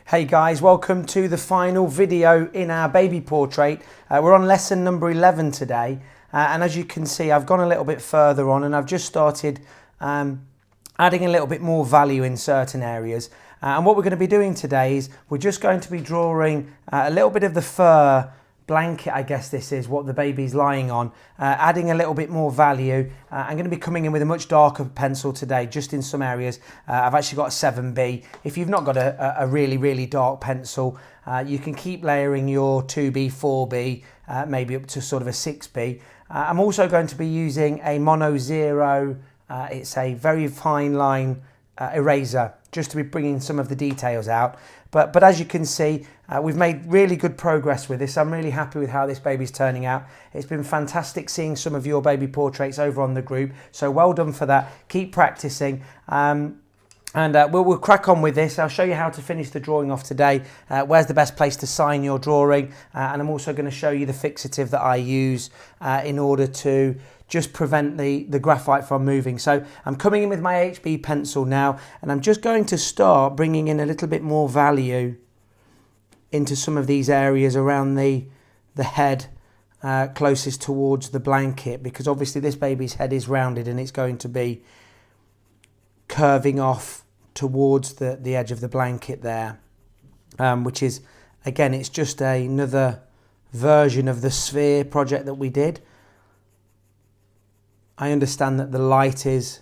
Hey guys, welcome to the final video in our baby portrait. We're on lesson number 11 today, and as you can see I've gone a little bit further on and I've just started adding a little bit more value in certain areas. And what we're going to be doing today is we're just going to be drawing a little bit of the fur blanket, I guess this is what the baby's lying on, adding a little bit more value. I'm going to be coming in with a much darker pencil today, just in some areas. I've actually got a 7B. If you've not got a really dark pencil, you can keep layering your 2B, 4B, maybe up to sort of a 6B. I'm also going to be using a Mono Zero. It's a very fine line eraser, just to be bringing some of the details out. But as you can see, we've made really good progress with this. I'm really happy with how this baby's turning out. It's been fantastic seeing some of your baby portraits over on the group, so well done for that. Keep practicing. We'll crack on with this. I'll show you how to finish the drawing off today, where's the best place to sign your drawing, and I'm also going to show you the fixative that I use in order to just prevent the graphite from moving. So I'm coming in with my HB pencil now, and I'm just going to start bringing in a little bit more value into some of these areas around the head closest towards the blanket, because obviously this baby's head is rounded and it's going to be curving off towards the edge of the blanket there, which is, again, it's just another version of the sphere project that we did. I understand that the light is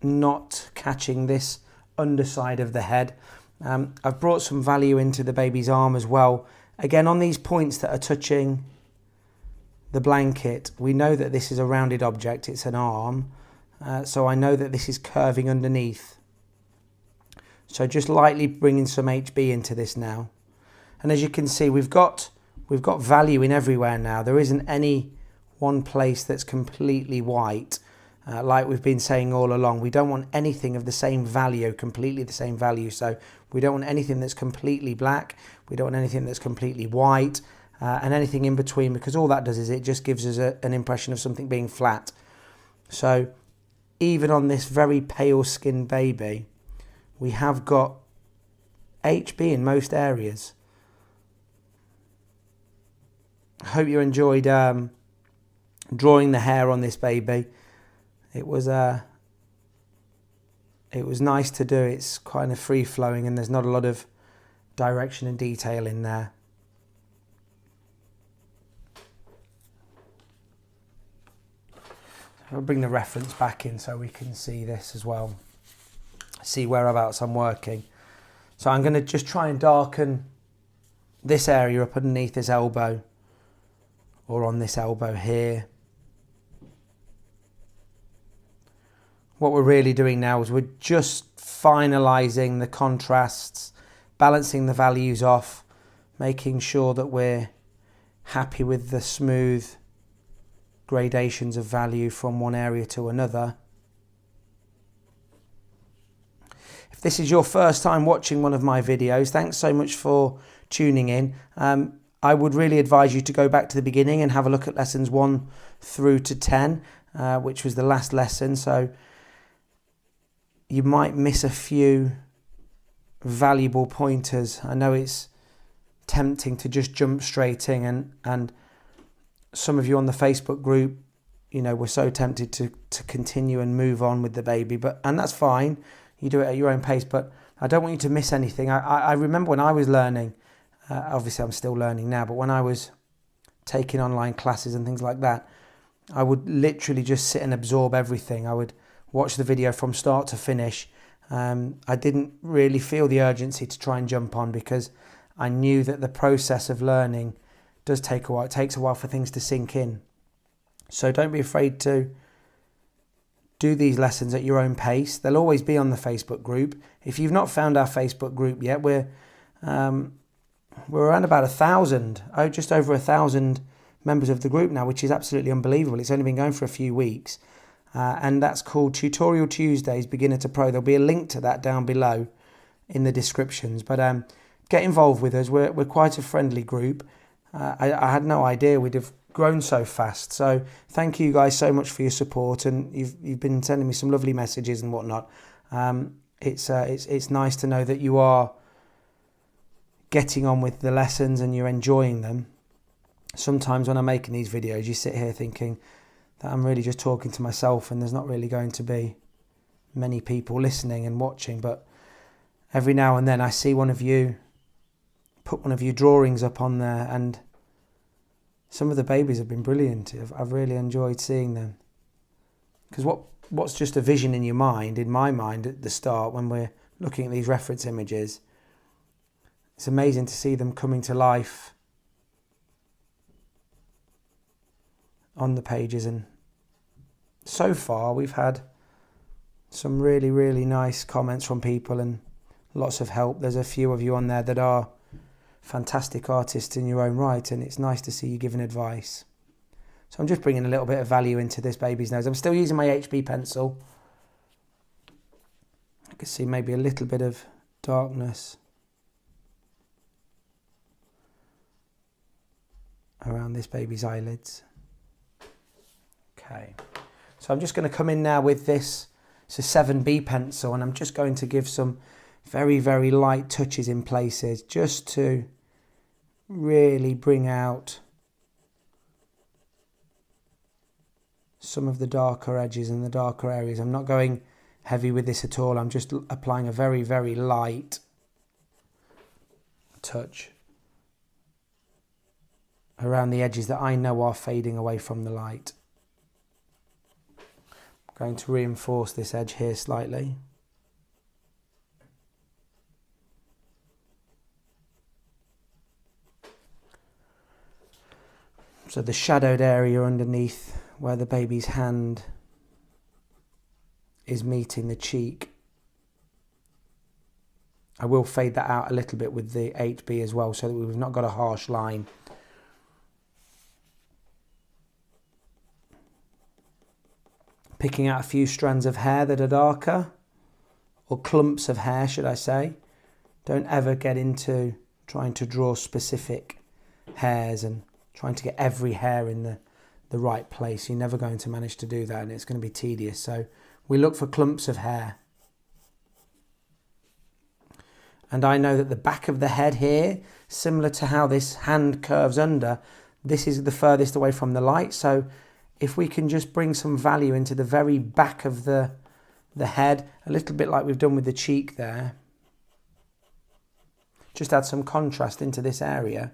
not catching this underside of the head. I've brought some value into the baby's arm as well. Again, on these points that are touching the blanket, we know that this is a rounded object, it's an arm. So I know that this is curving underneath. So just lightly bringing some HB into this now. And as you can see, we've got value in everywhere now. There isn't any one place that's completely white. Like we've been saying all along, we don't want anything of the same value, completely the same value. So we don't want anything that's completely black. We don't want anything that's completely white, and anything in between, because all that does is it just gives us an impression of something being flat. So even on this very pale skinned baby, we have got HB in most areas. I hope you enjoyed drawing the hair on this baby. It was nice to do. It's kind of free flowing and there's not a lot of direction and detail in there. I'll bring the reference back in so we can see this as well, see whereabouts I'm working. So I'm going to just try and darken this area up underneath this elbow, or on this elbow here. What we're really doing now is we're just finalising the contrasts, balancing the values off, making sure that we're happy with the smooth gradations of value from one area to another. If this is your first time watching one of my videos, thanks so much for tuning in. I would really advise you to go back to the beginning and have a look at lessons 1 through to 10, which was the last lesson. So you might miss a few valuable pointers. I know it's tempting to just jump straight in, and some of you on the Facebook group, you know, were so tempted to continue and move on with the baby, and that's fine. You do it at your own pace, but I don't want you to miss anything. I remember when I was learning, obviously I'm still learning now, but when I was taking online classes and things like that, I would literally just sit and absorb everything. I would watch the video from start to finish. I didn't really feel the urgency to try and jump on, because I knew that the process of learning does take a while. It takes a while for things to sink in. So don't be afraid to do these lessons at your own pace. They'll always be on the Facebook group. If you've not found our Facebook group yet, we're around about 1,000, just over 1,000 members of the group now, which is absolutely unbelievable. It's only been going for a few weeks. And that's called Tutorial Tuesdays, Beginner to Pro. There'll be a link to that down below in the descriptions. But get involved with us. We're quite a friendly group. I had no idea we'd have grown so fast. So thank you guys so much for your support, and you've been sending me some lovely messages and whatnot. it's nice to know that you are getting on with the lessons and you're enjoying them. Sometimes when I'm making these videos, you sit here thinking that I'm really just talking to myself and there's not really going to be many people listening and watching. But every now and then I see one of you put one of your drawings up on there, and some of the babies have been brilliant. I've really enjoyed seeing them. Because what's just a vision in your mind, in my mind at the start when we're looking at these reference images, it's amazing to see them coming to life on the pages. And so far we've had some really, really nice comments from people and lots of help. There's a few of you on there that are fantastic artists in your own right, and it's nice to see you giving advice. So I'm just bringing a little bit of value into this baby's nose. I'm still using my HB pencil. I can see maybe a little bit of darkness around this baby's eyelids. Okay, so I'm just going to come in now with this. It's a 7B pencil, and I'm just going to give some very, very light touches in places just to really bring out some of the darker edges and the darker areas. I'm not going heavy with this at all. I'm just applying a very, very light touch around the edges that I know are fading away from the light. I'm going to reinforce this edge here slightly. So the shadowed area underneath where the baby's hand is meeting the cheek, I will fade that out a little bit with the 8B as well, so that we've not got a harsh line. Picking out a few strands of hair that are darker, or clumps of hair should I say. Don't ever get into trying to draw specific hairs and trying to get every hair in the right place. You're never going to manage to do that, and it's going to be tedious. So we look for clumps of hair. And I know that the back of the head here, similar to how this hand curves under, this is the furthest away from the light. So if we can just bring some value into the very back of the head, a little bit like we've done with the cheek there, just add some contrast into this area.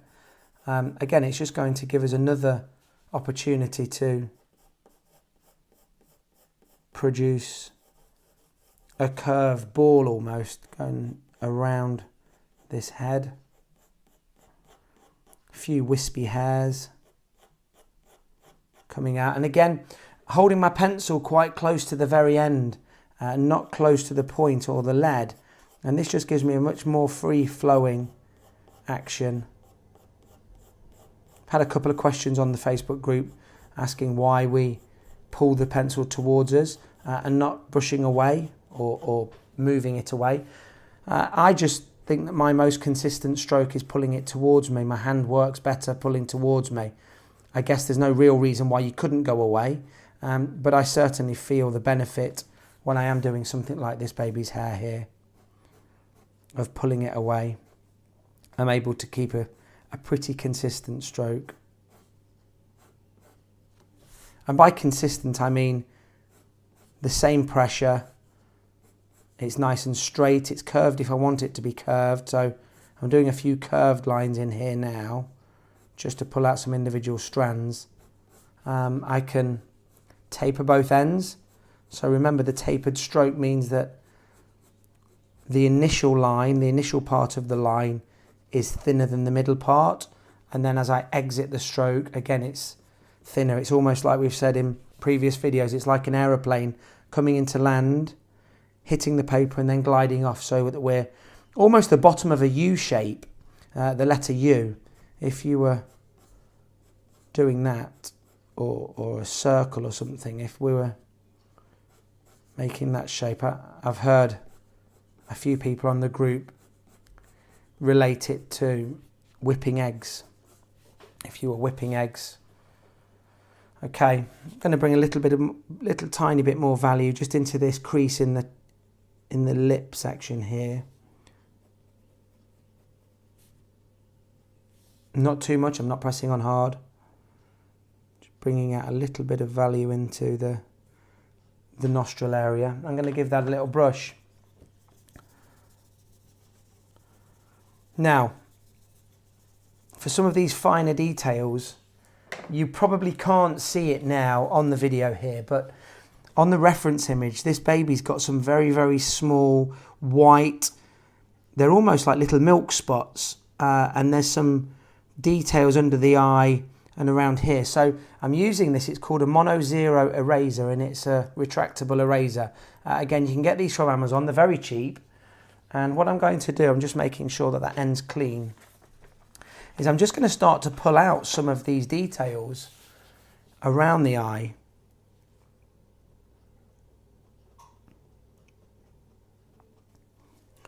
Again, it's just going to give us another opportunity to produce a curved ball almost going around this head. A few wispy hairs coming out, and again holding my pencil quite close to the very end, not close to the point or the lead, and this just gives me a much more free flowing action. Had a couple of questions on the Facebook group asking why we pull the pencil towards us and not brushing away or moving it away. I just think that my most consistent stroke is pulling it towards me. My hand works better pulling towards me. I guess there's no real reason why you couldn't go away, but I certainly feel the benefit when I am doing something like this baby's hair here of pulling it away. I'm able to keep a pretty consistent stroke. And by consistent I mean the same pressure. It's nice and straight. It's curved if I want it to be curved. So I'm doing a few curved lines in here now just to pull out some individual strands. I can taper both ends. So remember, the tapered stroke means that the initial line, the initial part of the line is thinner than the middle part, and then as I exit the stroke, again it's thinner. It's almost like we've said in previous videos, it's like an aeroplane coming into land, hitting the paper and then gliding off, so that we're almost the bottom of a U shape, the letter U. If you were doing that, or a circle or something, if we were making that shape, I've heard a few people on the group relate it to whipping eggs. If you were whipping eggs. Okay, I'm going to bring a little tiny bit more value just into this crease in in the lip section here. Not too much, I'm not pressing on hard. Just bringing out a little bit of value into the nostril area. I'm going to give that a little brush. Now, for some of these finer details, you probably can't see it now on the video here, but on the reference image, this baby's got some very, very small white, they're almost like little milk spots, and there's some details under the eye and around here. So I'm using this, it's called a Mono Zero eraser, and it's a retractable eraser. Again, you can get these from Amazon, they're very cheap. And what I'm going to do, I'm just making sure that that end's clean, is I'm just going to start to pull out some of these details around the eye.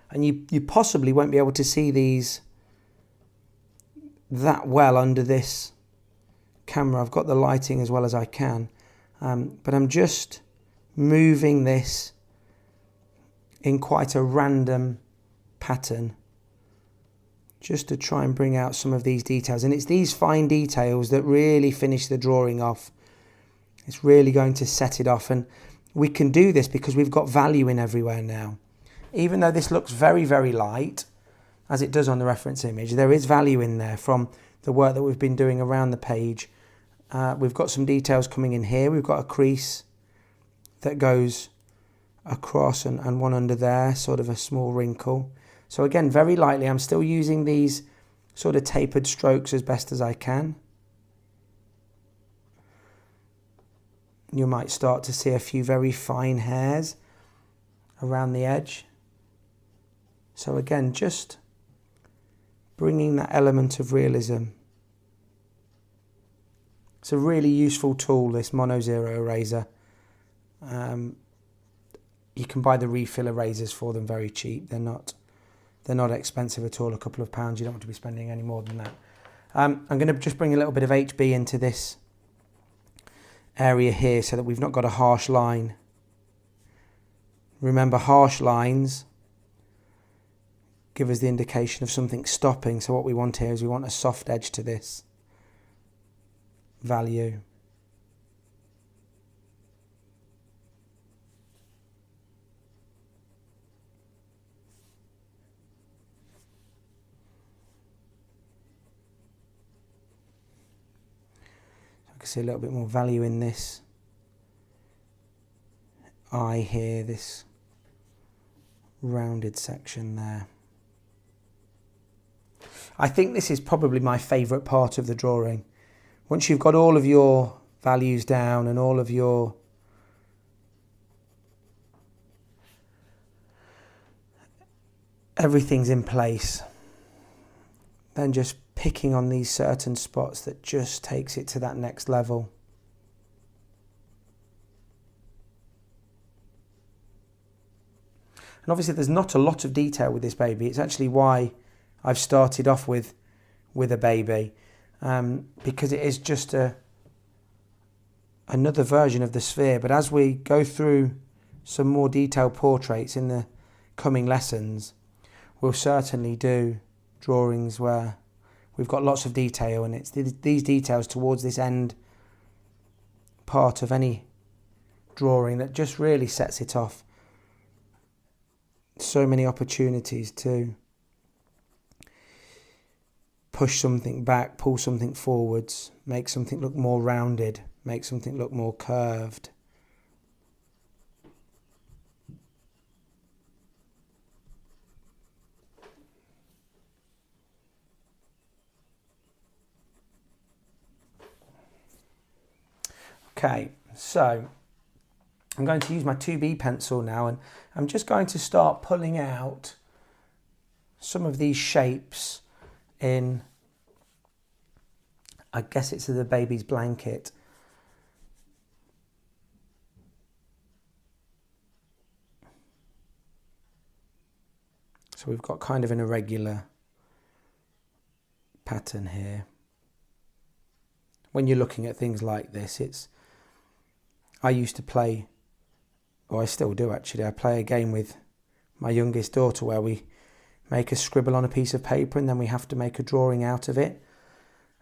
And you possibly won't be able to see these that well under this camera. I've got the lighting as well as I can, but I'm just moving this in quite a random pattern just to try and bring out some of these details. And it's these fine details that really finish the drawing off. It's really going to set it off, and we can do this because we've got value in everywhere now. Even though this looks very, very light, as it does on the reference image, there is value in there from the work that we've been doing around the page. We've got some details coming in here. We've got a crease that goes across and one under there, sort of a small wrinkle. So again, very lightly, I'm still using these sort of tapered strokes as best as I can. You might start to see a few very fine hairs around the edge. So again, just bringing that element of realism. It's a really useful tool, this Mono Zero eraser. You can buy the refill erasers for them very cheap. They're not expensive at all, a couple of pounds. You don't want to be spending any more than that. I'm going to just bring a little bit of HB into this area here so that we've not got a harsh line. Remember, harsh lines give us the indication of something stopping. So what we want here is we want a soft edge to this value. I can see a little bit more value in this eye here, this rounded section there. I think this is probably my favourite part of the drawing. Once you've got all of your values down and all of your everything's in place, then just picking on these certain spots that just takes it to that next level. And obviously there's not a lot of detail with this baby. It's actually why I've started off with a baby, because it is just another version of the sphere. But as we go through some more detailed portraits in the coming lessons, we'll certainly do drawings where we've got lots of detail, and it's these details towards this end part of any drawing that just really sets it off. So many opportunities to push something back, pull something forwards, make something look more rounded, make something look more curved. Okay, so I'm going to use my 2B pencil now, and I'm just going to start pulling out some of these shapes in, I guess it's the baby's blanket. So we've got kind of an irregular pattern here. When you're looking at things like this, I used to play, or I still do actually, I play a game with my youngest daughter, where we make a scribble on a piece of paper and then we have to make a drawing out of it.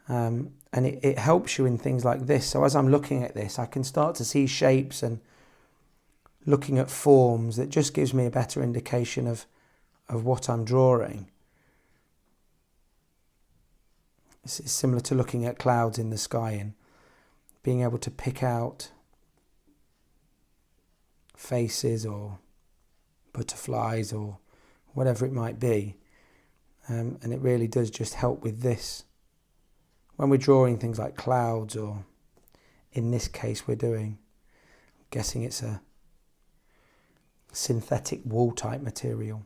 And it helps you in things like this. So as I'm looking at this, I can start to see shapes and looking at forms. That just gives me a better indication of what I'm drawing. It's similar to looking at clouds in the sky and being able to pick out faces or butterflies or whatever it might be. And it really does just help with this. When we're drawing things like clouds, or in this case I'm guessing it's a synthetic wool type material.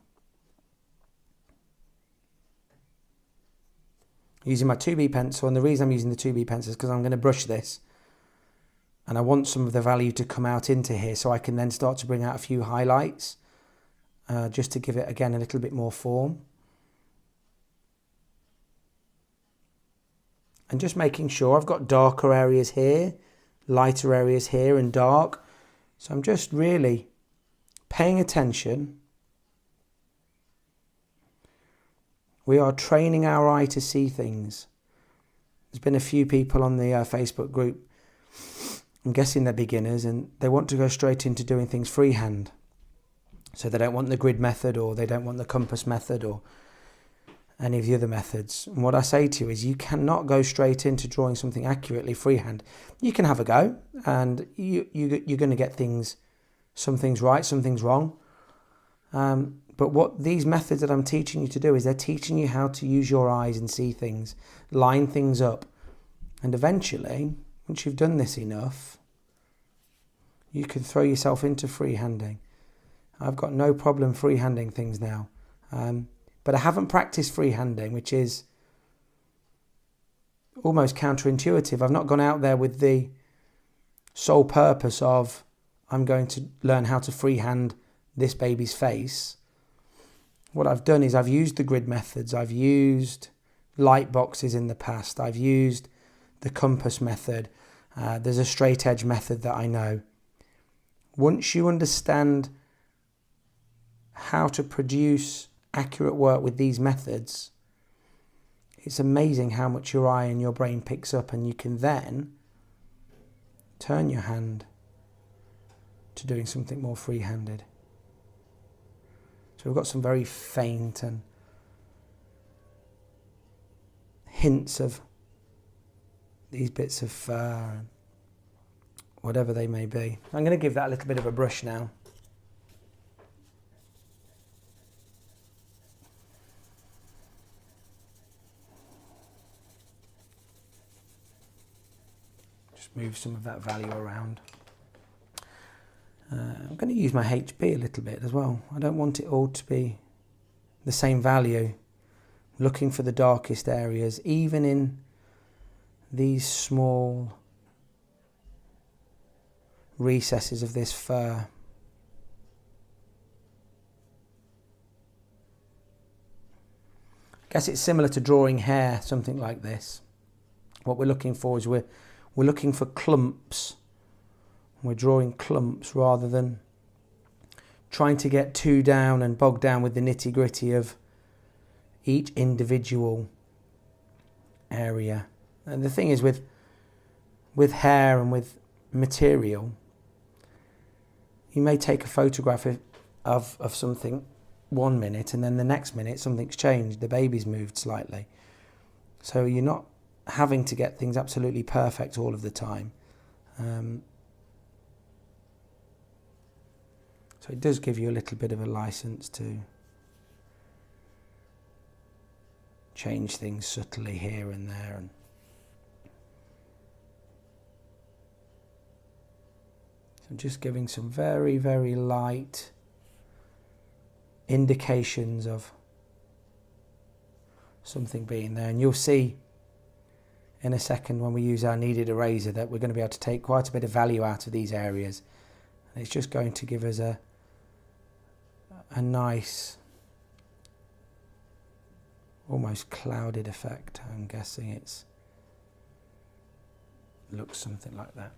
Using my 2B pencil, and the reason I'm using the 2B pencil is because I'm going to brush this and I want some of the value to come out into here, so I can then start to bring out a few highlights just to give it again a little bit more form. And just making sure I've got darker areas here, lighter areas here, and dark. So I'm just really paying attention. We are training our eye to see things. There's been a few people on the Facebook group, I'm guessing they're beginners, and they want to go straight into doing things freehand. So they don't want the grid method, or they don't want the compass method, or any of the other methods. And what I say to you is, you cannot go straight into drawing something accurately freehand. You can have a go, and you're going to get things, some things right, some things wrong. But what these methods that I'm teaching you to do is they're teaching you how to use your eyes and see things, line things up. And eventually, once you've done this enough, you can throw yourself into freehanding. I've got no problem freehanding things now. But I haven't practiced freehanding, which is almost counterintuitive. I've not gone out there with the sole purpose of, I'm going to learn how to freehand this baby's face. What I've done is I've used the grid methods. I've used light boxes in the past. I've used the compass method. There's a straight edge method that I know. Once you understand how to produce accurate work with these methods, it's amazing how much your eye and your brain picks up, and you can then turn your hand to doing something more free-handed. So we've got some very faint and hints of these bits of fur and whatever they may be. I'm going to give that a little bit of a brush now. Move some of that value around. I'm going to use my HB a little bit as well. I don't want it all to be the same value. Looking for the darkest areas, even in these small recesses of this fur. I guess it's similar to drawing hair, something like this. What we're looking for is we're looking for clumps. We're drawing clumps rather than trying to get too down and bogged down with the nitty-gritty of each individual area. And the thing is, with hair and with material, you may take a photograph of something 1 minute, and then the next minute something's changed, the baby's moved slightly. So you're not having to get things absolutely perfect all of the time. So it does give you a little bit of a license to change things subtly here and there. And so I'm just giving some very, very light indications of something being there. And you'll see in a second when we use our kneaded eraser that we're going to be able to take quite a bit of value out of these areas. And it's just going to give us a nice, almost clouded effect. I'm guessing it looks something like that.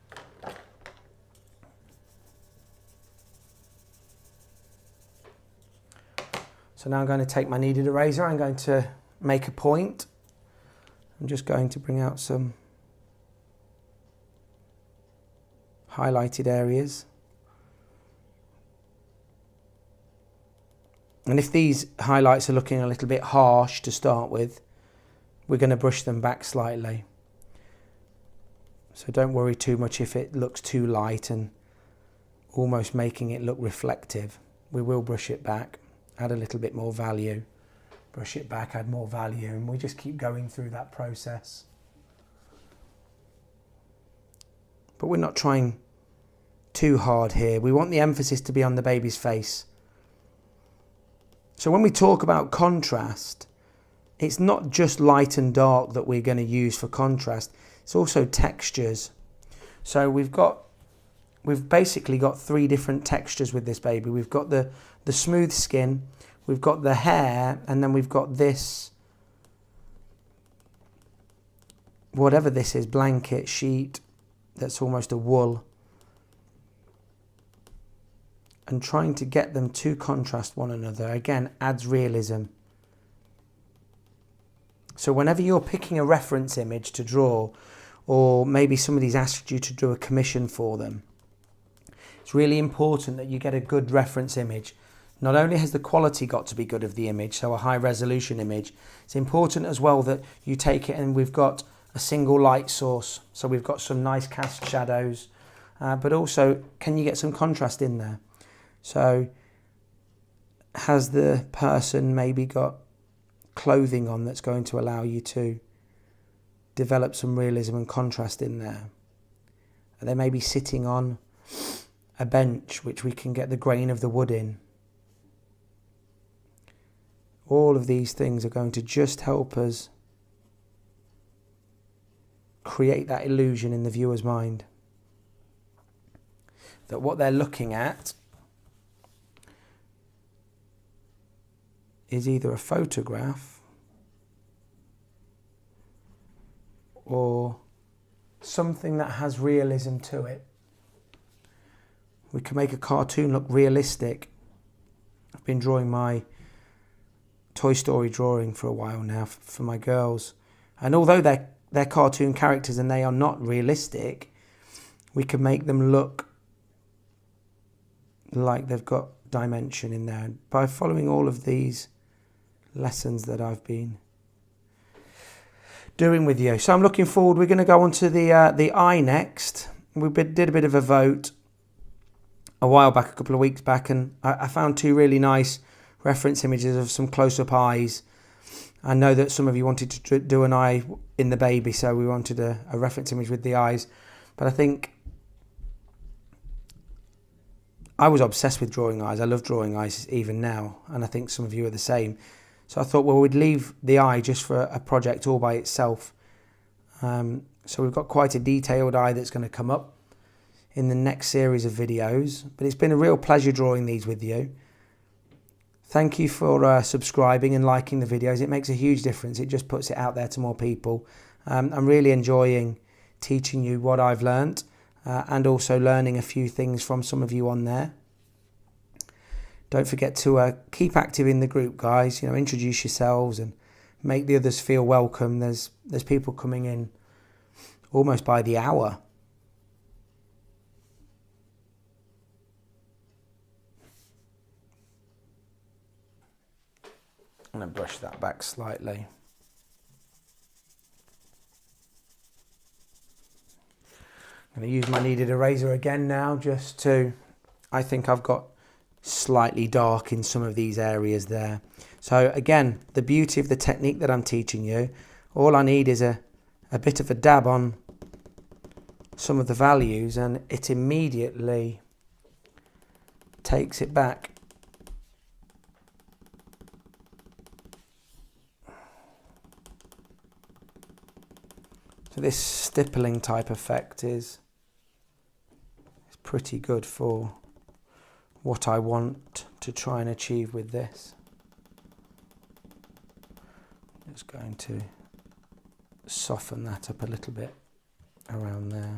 So now I'm going to take my kneaded eraser, I'm going to make a point. I'm just going to bring out some highlighted areas. And if these highlights are looking a little bit harsh to start with, we're going to brush them back slightly. So don't worry too much if it looks too light and almost making it look reflective. We will brush it back, add a little bit more value, brush it back, add more value, and we just keep going through that process. But we're not trying too hard here. We want the emphasis to be on the baby's face. So when we talk about contrast, it's not just light and dark that we're going to use for contrast. It's also textures. So we've basically got 3 different textures with this baby. We've got the smooth skin, we've got the hair, and then we've got this, whatever this is, blanket, sheet, that's almost a wool. And trying to get them to contrast one another, again, adds realism. So whenever you're picking a reference image to draw, or maybe somebody's asked you to do a commission for them, it's really important that you get a good reference image. Not only has the quality got to be good of the image, so a high resolution image, it's important as well that you take it and we've got a single light source. So we've got some nice cast shadows, but also can you get some contrast in there? So has the person maybe got clothing on that's going to allow you to develop some realism and contrast in there? Are they maybe sitting on a bench which we can get the grain of the wood in? All of these things are going to just help us create that illusion in the viewer's mind that what they're looking at is either a photograph or something that has realism to it. We can make a cartoon look realistic. I've been drawing my Toy Story drawing for a while now for my girls, and although they're cartoon characters and they are not realistic, we can make them look like they've got dimension in there by following all of these lessons that I've been doing with you. So I'm looking forward. We're going to go on to the eye next. We did a bit of a vote a while back, a couple of weeks back, and I found 2 really nice reference images of some close-up eyes. I know that some of you wanted to do an eye in the baby, so we wanted a reference image with the eyes. But I think I was obsessed with drawing eyes. I love drawing eyes even now, and I think some of you are the same. So I thought, well, we'd leave the eye just for a project all by itself. So we've got quite a detailed eye that's going to come up in the next series of videos. But it's been a real pleasure drawing these with you. Thank you for subscribing and liking the videos. It makes a huge difference. It just puts it out there to more people. I'm really enjoying teaching you what I've learnt and also learning a few things from some of you on there. Don't forget to keep active in the group, guys. You know, introduce yourselves and make the others feel welcome. There's people coming in almost by the hour. I'm going to brush that back slightly. I'm going to use my kneaded eraser again now just to, I think I've got slightly dark in some of these areas there. So again, the beauty of the technique that I'm teaching you, all I need is a bit of a dab on some of the values and it immediately takes it back. So this stippling type effect is pretty good for what I want to try and achieve with this. Just going to soften that up a little bit around there.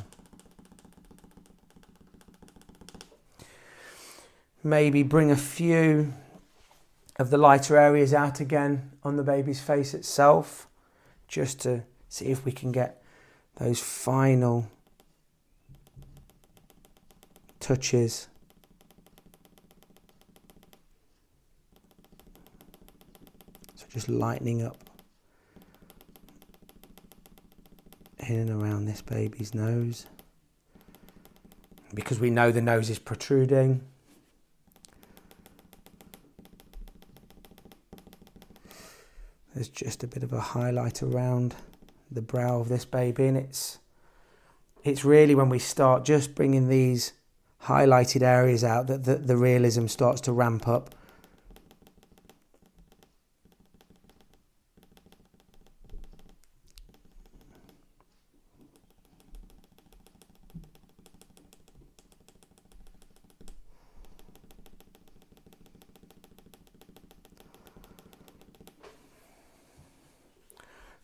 Maybe bring a few of the lighter areas out again on the baby's face itself, just to see if we can get those final touches. So just lightening up in and around this baby's nose, because we know the nose is protruding. There's just a bit of a highlight around the brow of this baby, and it's really when we start just bringing these highlighted areas out that the realism starts to ramp up.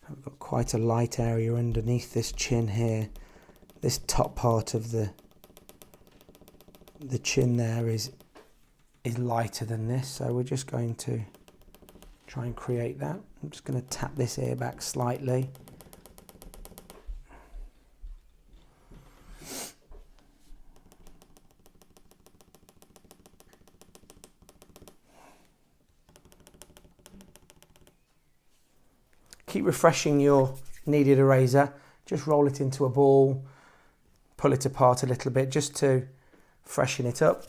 I've got quite a light area underneath this chin here. This top part of the chin there is lighter than this, so we're just going to try and create that. I'm just going to tap this ear back slightly. Keep refreshing your kneaded eraser. Just roll it into a ball, pull it apart a little bit just to freshen it up.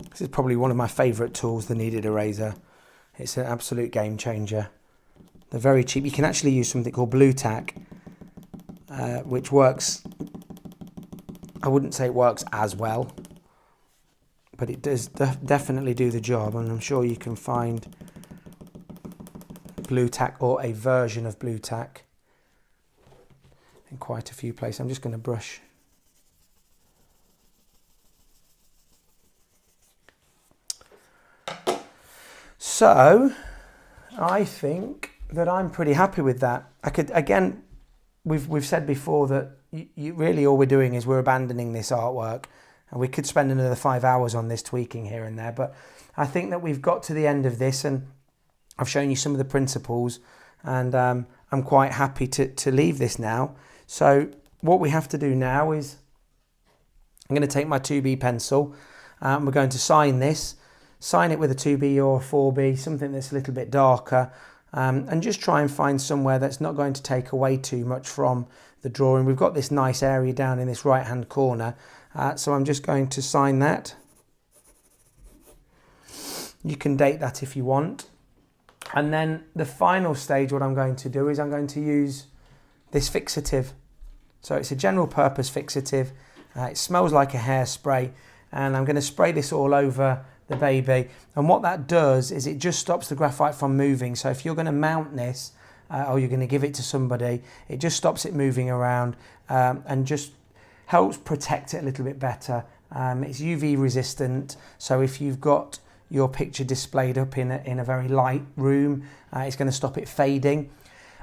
This is probably one of my favourite tools, the kneaded eraser. It's an absolute game changer. They're very cheap. You can actually use something called blue tack, which works. I wouldn't say it works as well, but it does definitely do the job, and I'm sure you can find blue tack or a version of blue tack in quite a few places. I'm just going to brush. So I think that I'm pretty happy with that. I could, again, we've said before that you really all we're doing is we're abandoning this artwork, and we could spend another 5 hours on this, tweaking here and there, but I think that we've got to the end of this and I've shown you some of the principles, and I'm quite happy to leave this now. So what we have to do now is I'm going to take my 2B pencil, and we're going to sign this, sign it with a 2B or a 4B, something that's a little bit darker, and just try and find somewhere that's not going to take away too much from the drawing. We've got this nice area down in this right hand corner, so I'm just going to sign that. You can date that if you want, and then the final stage, what I'm going to do is I'm going to use this fixative. So it's a general purpose fixative. It smells like a hairspray, and I'm going to spray this all over the baby, and what that does is it just stops the graphite from moving. So if you're going to mount this or you're going to give it to somebody, it just stops it moving around, and just helps protect it a little bit better. It's UV resistant, so if you've got your picture displayed up in a very light room, it's going to stop it fading.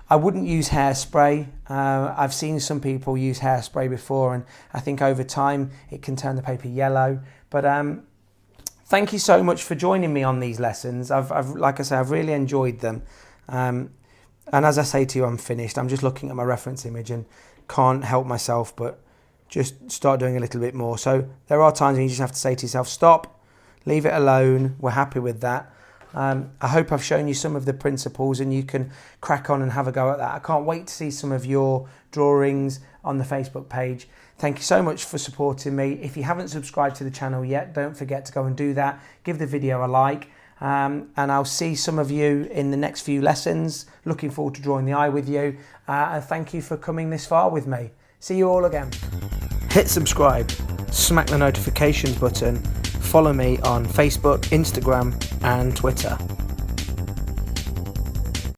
I wouldn't use hairspray. I've seen some people use hairspray before, and I think over time it can turn the paper yellow. But thank you so much for joining me on these lessons. Like I say, I've really enjoyed them. And as I say to you, I'm finished. I'm just looking at my reference image and can't help myself but just start doing a little bit more. So there are times when you just have to say to yourself, stop, leave it alone. We're happy with that. I hope I've shown you some of the principles and you can crack on and have a go at that. I can't wait to see some of your drawings on the Facebook page. Thank you so much for supporting me. If you haven't subscribed to the channel yet, don't forget to go and do that. Give the video a like, and I'll see some of you in the next few lessons. Looking forward to drawing the eye with you, and thank you for coming this far with me. See you all again. Hit subscribe, smack the notifications button, follow me on Facebook, Instagram and Twitter.